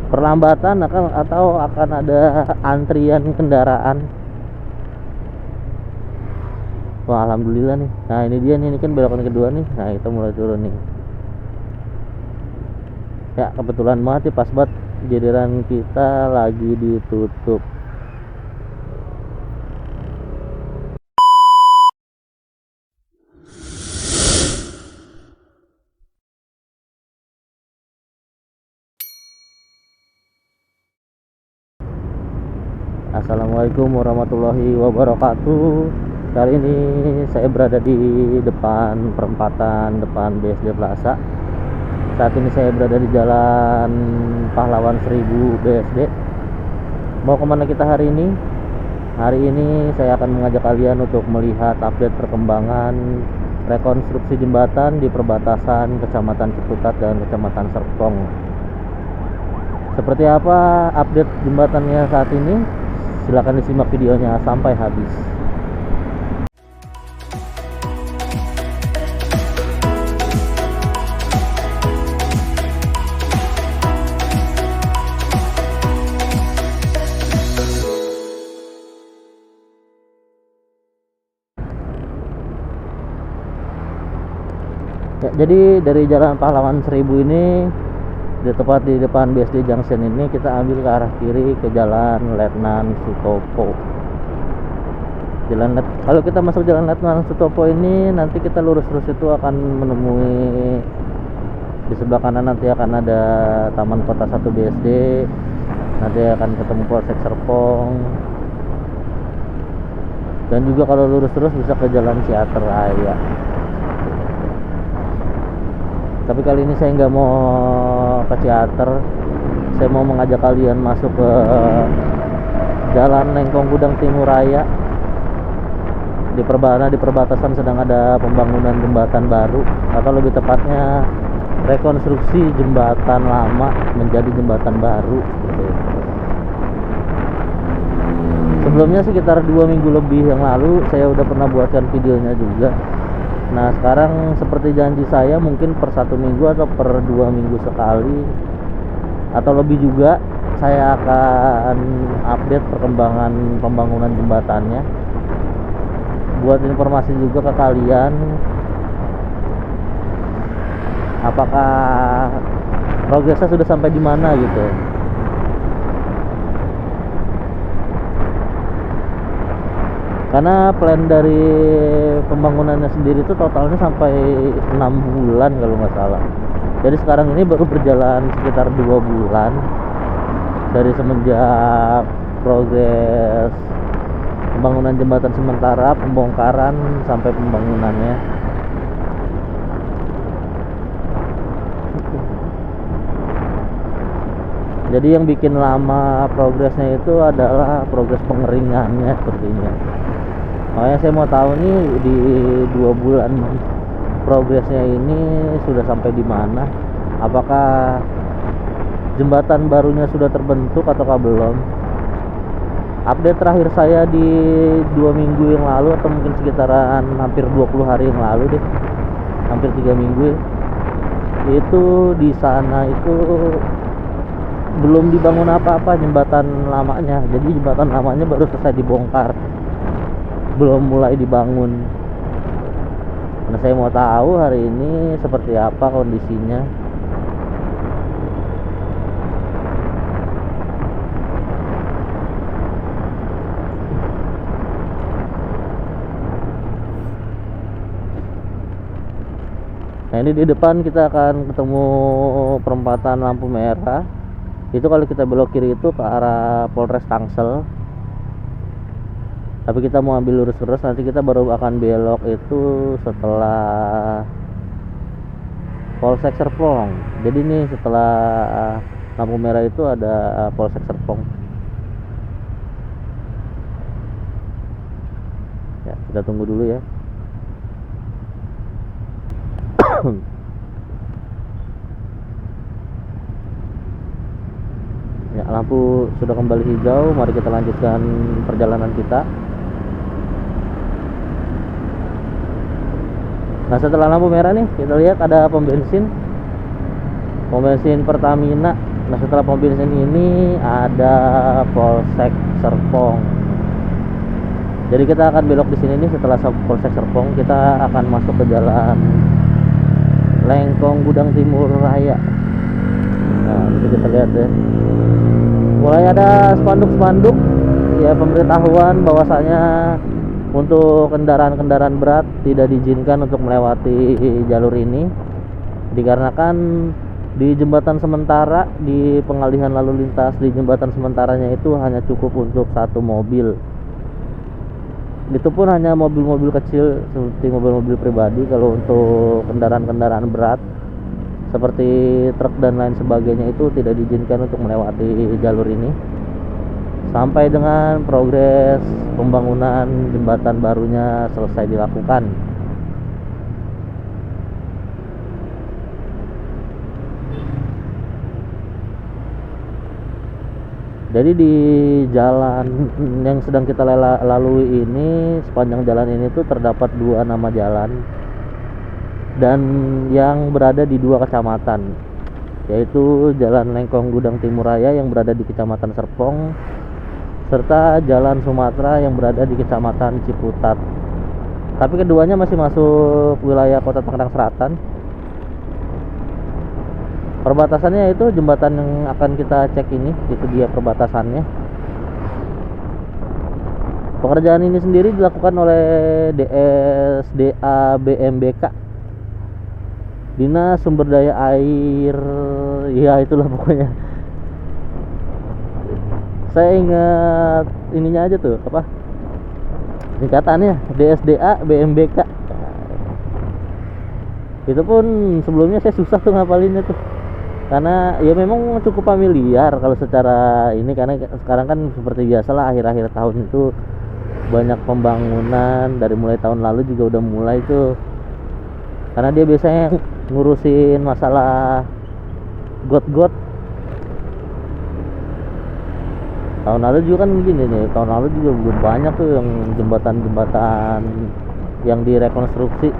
perlambatan atau akan ada antrian kendaraan. Wah, alhamdulillah nih. Nah, ini dia nih, ini kan belokan kedua nih. Nah, kita mulai turun nih. Ya, kebetulan banget nih, pas banget jadiran kita lagi ditutup. Assalamualaikum warahmatullahi wabarakatuh. Kali ini saya berada di depan perempatan depan BSD Plaza. Saat ini saya berada di Jalan Pahlawan 1000 BSD. Mau kemana kita hari ini? Hari ini saya akan mengajak kalian untuk melihat update perkembangan rekonstruksi jembatan di perbatasan Kecamatan Ciputat dan Kecamatan Serpong. Seperti apa update jembatannya saat ini? Silahkan disimak videonya sampai habis. Ya, jadi dari Jalan Pahlawan 1000 ini, tepat di depan BSD Junction ini, kita ambil ke arah kiri ke Jalan Letnan Sutopo. Kalau kita masuk Jalan Letnan Sutopo ini, nanti kita lurus terus itu akan menemui di sebelah kanan nanti akan ada Taman Kota 1 BSD. Nanti akan ketemu Polsek Serpong. Dan juga kalau lurus terus bisa ke Jalan Ciater Raya. Tapi kali ini saya nggak mau ke Ciater, saya mau mengajak kalian masuk ke Jalan Lengkong Gudang Timur Raya. Di perbatasan sedang ada pembangunan jembatan baru, atau lebih tepatnya rekonstruksi jembatan lama menjadi jembatan baru seperti itu. Sebelumnya sekitar 2 minggu lebih yang lalu saya udah pernah buatkan videonya juga. Nah, sekarang seperti janji saya, mungkin per 1 minggu atau per 2 minggu sekali atau lebih juga, saya akan update perkembangan pembangunan jembatannya, buat informasi juga ke kalian apakah progresnya sudah sampai di mana gitu. Karena plan dari pembangunannya sendiri itu totalnya sampai 6 bulan kalau nggak salah. Jadi sekarang ini baru berjalan sekitar 2 bulan dari semenjak progres pembangunan jembatan sementara, pembongkaran sampai pembangunannya. Jadi yang bikin lama progresnya itu adalah progres pengeringannya sepertinya. Makanya saya mau tahu nih di 2 bulan progresnya ini sudah sampai di mana. Apakah jembatan barunya sudah terbentuk ataukah belum? Update terakhir saya di 2 minggu yang lalu, atau mungkin sekitaran hampir 20 hari yang lalu deh, hampir 3 minggu, itu di sana itu belum dibangun apa-apa jembatan lamanya. Jadi jembatan lamanya baru selesai dibongkar, belum mulai dibangun. Nah, saya mau tahu hari ini seperti apa kondisinya. Nah, ini di depan kita akan ketemu perempatan lampu merah. Itu kalau kita belok kiri itu ke arah Polres Tangsel. Tapi kita mau ambil lurus terus, nanti kita baru akan belok itu setelah Polsek Serpong. Jadi nih setelah lampu merah itu ada Polsek Serpong. Ya, kita tunggu dulu ya. Ya, lampu sudah kembali hijau. Mari kita lanjutkan perjalanan kita. Nah, setelah lampu merah nih, kita lihat ada pom bensin Pertamina. Nah setelah pom bensin ini ada Polsek Serpong. Jadi kita akan belok di sini nih, setelah Polsek Serpong kita akan masuk ke jalan Lengkong Gudang Timur Raya. Nah bisa kita lihat ya, mulai ada spanduk-spanduk ya pemberitahuan bahwasanya untuk kendaraan-kendaraan berat tidak diizinkan untuk melewati jalur ini, dikarenakan di jembatan sementara, di pengalihan lalu lintas di jembatan sementaranya itu hanya cukup untuk satu mobil. Itu pun hanya mobil-mobil kecil seperti mobil-mobil pribadi. Kalau untuk kendaraan-kendaraan berat seperti truk dan lain sebagainya itu tidak diizinkan untuk melewati jalur ini sampai dengan progres pembangunan jembatan barunya selesai dilakukan. Jadi di jalan yang sedang kita lalui ini, sepanjang jalan ini tuh terdapat 2 nama jalan dan yang berada di 2 kecamatan, yaitu Jalan Lengkong Gudang Timur Raya yang berada di Kecamatan Serpong serta Jalan Sumatera yang berada di Kecamatan Ciputat. Tapi keduanya masih masuk wilayah Kota Tangerang Selatan. Perbatasannya itu jembatan yang akan kita cek ini, itu dia perbatasannya. Pekerjaan ini sendiri dilakukan oleh DSDA BMBK, Dinas Sumber Daya Air, ya itulah pokoknya. Saya ingat ininya aja tuh, apa singkatannya, DSDA BMBK. Itu pun sebelumnya saya susah tuh ngapalinnya tuh, karena ya memang cukup familiar kalau secara ini, karena sekarang kan seperti biasalah akhir-akhir tahun itu banyak pembangunan, dari mulai tahun lalu juga udah mulai tuh, karena dia biasanya ngurusin masalah got-got. Tahun lalu juga kan begini nih, tahun lalu juga belum banyak tuh yang jembatan-jembatan yang direkonstruksi.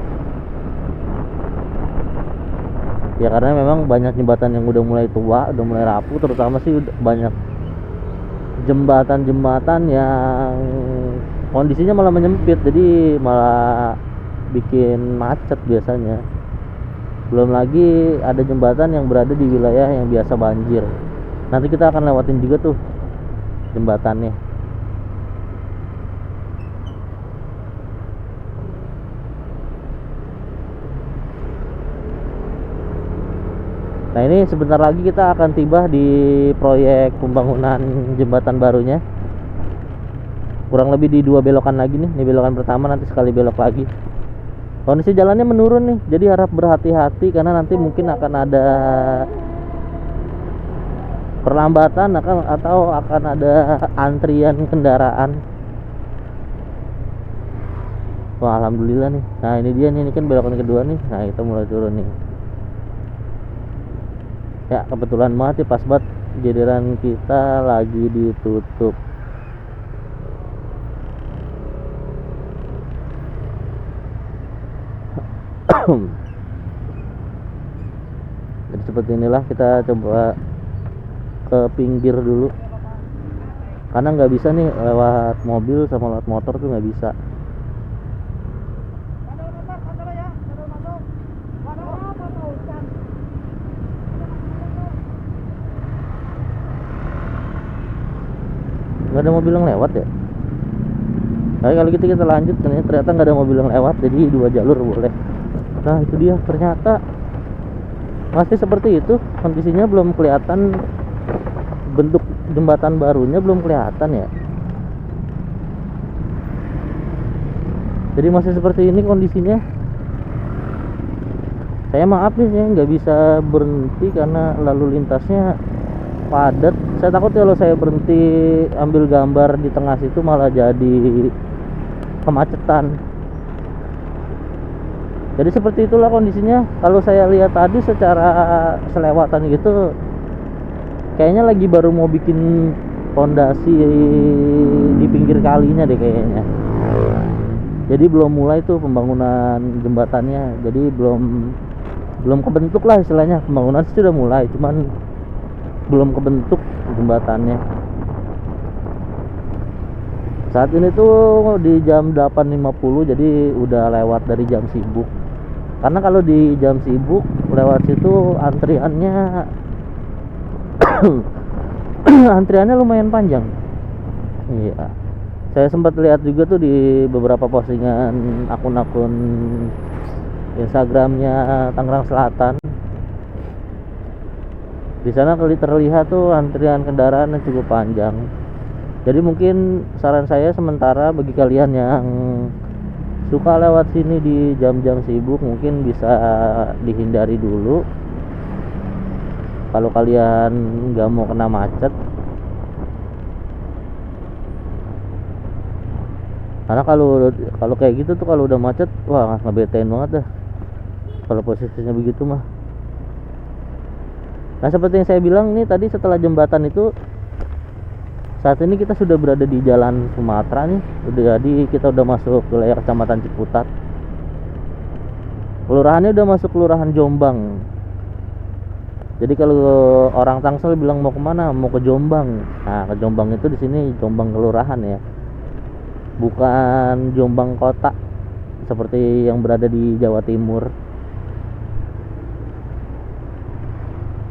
Ya karena memang banyak jembatan yang udah mulai tua, udah mulai rapuh, terutama sih banyak jembatan-jembatan yang kondisinya malah menyempit, jadi malah bikin macet biasanya. Belum lagi ada jembatan yang berada di wilayah yang biasa banjir. Nanti kita akan lewatin juga tuh jembatannya. Nah ini sebentar lagi kita akan tiba di proyek pembangunan jembatan barunya. Kurang lebih di 2 belokan lagi nih. Ini belokan pertama, nanti sekali belok lagi. Kondisi jalannya menurun nih, jadi harap berhati-hati karena nanti mungkin akan ada perlambatan atau akan ada antrian kendaraan. Wah alhamdulillah nih. Nah ini dia nih, ini kan belokan kedua nih. Nah kita mulai turun nih. Ya kebetulan banget pas banget jadiran kita lagi ditutup. Jadi seperti inilah, kita coba ke pinggir dulu karena nggak bisa nih lewat mobil sama lewat motor tuh nggak bisa. Nggak ada mobil yang lewat ya. Tapi kalau gitu kita lanjut, ternyata nggak ada mobil yang lewat, jadi 2 jalur boleh. Nah itu dia, ternyata masih seperti itu kondisinya, belum kelihatan bentuk jembatan barunya, belum kelihatan ya. Jadi masih seperti ini kondisinya. Saya maaf nih, saya nggak bisa berhenti karena lalu lintasnya padat. Saya takut kalau saya berhenti ambil gambar di tengah situ malah jadi kemacetan. Jadi seperti itulah kondisinya. Kalau saya lihat tadi secara selewatan gitu, kayaknya lagi baru mau bikin pondasi di pinggir kalinya deh kayaknya. Jadi belum mulai tuh pembangunan jembatannya. Jadi belum kebentuk lah istilahnya. Pembangunan sudah mulai, cuman belum kebentuk jembatannya. Saat ini tuh di jam 8.50, jadi udah lewat dari jam sibuk. Karena kalau di jam sibuk lewat situ antriannya antriannya lumayan panjang. Iya. Saya sempat lihat juga tuh di beberapa postingan akun-akun Instagramnya Tangerang Selatan. Di sana terlihat tuh antrian kendaraan yang cukup panjang. Jadi mungkin saran saya sementara bagi kalian yang suka lewat sini di jam-jam sibuk, mungkin bisa dihindari dulu. Kalau kalian nggak mau kena macet, karena kalau kayak gitu tuh kalau udah macet, wah ngebetain banget dah. Kalau posisinya begitu mah. Nah seperti yang saya bilang nih tadi, setelah jembatan itu, saat ini kita sudah berada di Jalan Sumatera nih. Jadi kita udah masuk ke wilayah Kecamatan Ciputat. Kelurahannya udah masuk Kelurahan Jombang. Jadi kalau orang Tangsel bilang mau kemana, mau ke Jombang. Nah ke Jombang itu di sini Jombang Kelurahan ya, bukan Jombang Kota seperti yang berada di Jawa Timur.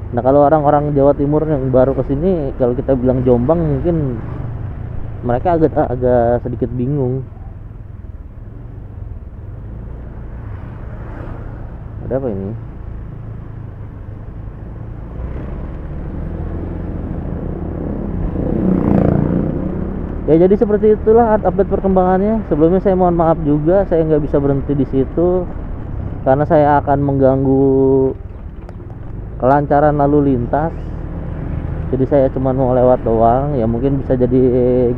Nah kalau orang-orang Jawa Timur yang baru kesini, kalau kita bilang Jombang mungkin mereka agak sedikit bingung. Ada apa ini? Ya jadi seperti itulah update perkembangannya. Sebelumnya saya mohon maaf juga, saya nggak bisa berhenti di situ karena saya akan mengganggu kelancaran lalu lintas. Jadi saya cuma mau lewat doang. Ya mungkin bisa jadi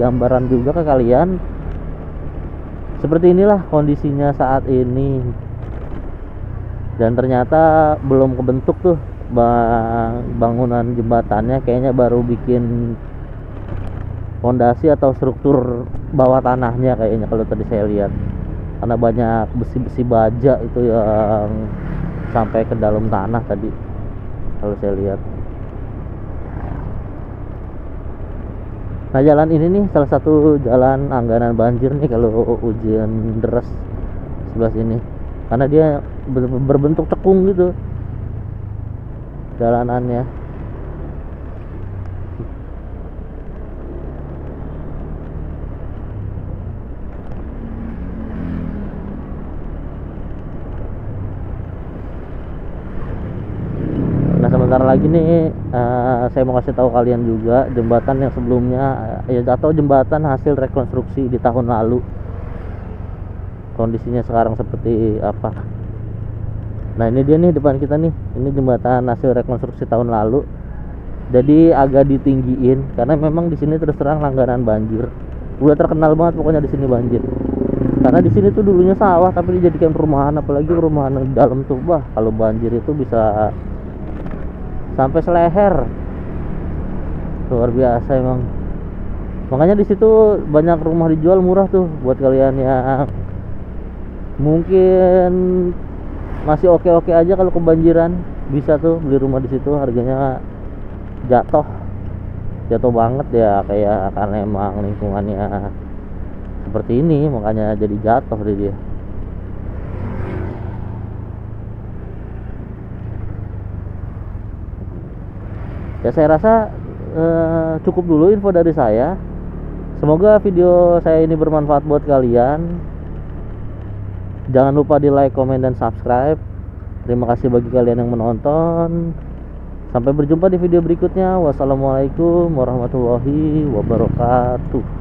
gambaran juga ke kalian. Seperti inilah kondisinya saat ini. Dan ternyata belum kebentuk tuh bangunan jembatannya, kayaknya baru bikin fondasi atau struktur bawah tanahnya kayaknya kalau tadi saya lihat. Karena banyak besi-besi baja itu yang sampai ke dalam tanah tadi kalau saya lihat. Nah jalan ini nih salah satu jalan langganan banjir nih kalau hujan deras sebelah sini, karena dia berbentuk cekung gitu jalanannya. Nah sebentar lagi nih saya mau kasih tahu kalian juga jembatan yang sebelumnya atau jembatan hasil rekonstruksi di tahun lalu, kondisinya sekarang seperti apa. Nah ini dia nih depan kita nih, ini jembatan hasil rekonstruksi tahun lalu. Jadi agak ditinggiin karena memang di sini terus terang langganan banjir. Udah terkenal banget pokoknya di sini banjir. Karena di sini tuh dulunya sawah tapi dijadikan perumahan, apalagi perumahan di dalam tuh, bah kalau banjir itu bisa sampai seleher, luar biasa emang. Makanya di situ banyak rumah dijual murah tuh buat kalian yang mungkin masih oke-oke aja kalau kebanjiran, bisa tuh beli rumah di situ. Harganya jatuh banget ya, kayak karena emang lingkungannya seperti ini makanya jadi jatuh deh dia. Ya saya rasa cukup dulu info dari saya. Semoga video saya ini bermanfaat buat kalian. Jangan lupa di like, komen, dan subscribe. Terima kasih bagi kalian yang menonton. Sampai berjumpa di video berikutnya. Wassalamualaikum warahmatullahi wabarakatuh.